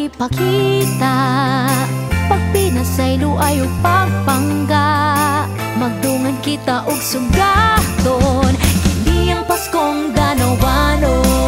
ipakita. Pag pinasaylo ay pagpangga, magdungan kita og sugaton. Hindi ang Paskong Danawanon.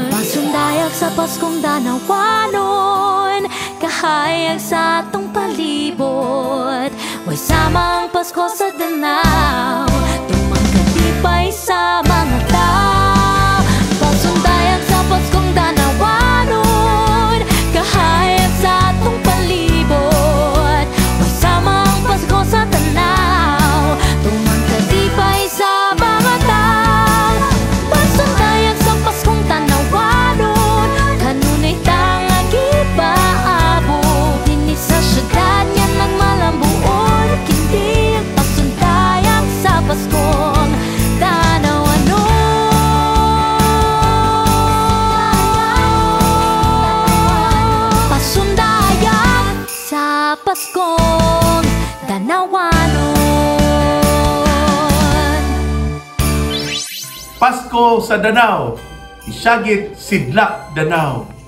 Pasundayag sa Paskong Danawanon, kahayag sa atong palibot. Way sama ang Pasko sa Danau, tumangkatipay sa mga tao. Pasundayag sa Paskong Danawanon, kahayag sa atong palibot. Way sama ang Pasko sa Danau, tumangkatipay sa mga tao. Pasundayag sa Paskong Danawanon, kanunay tangag ipaabot. Dini sa syudad niya nagmalambuon, kindi ang pasundayag sa Paskong Danawanon. Pasundayag sa Paskong Danawanon. Pasko sa Danau, Isyagit Sidlak Danau.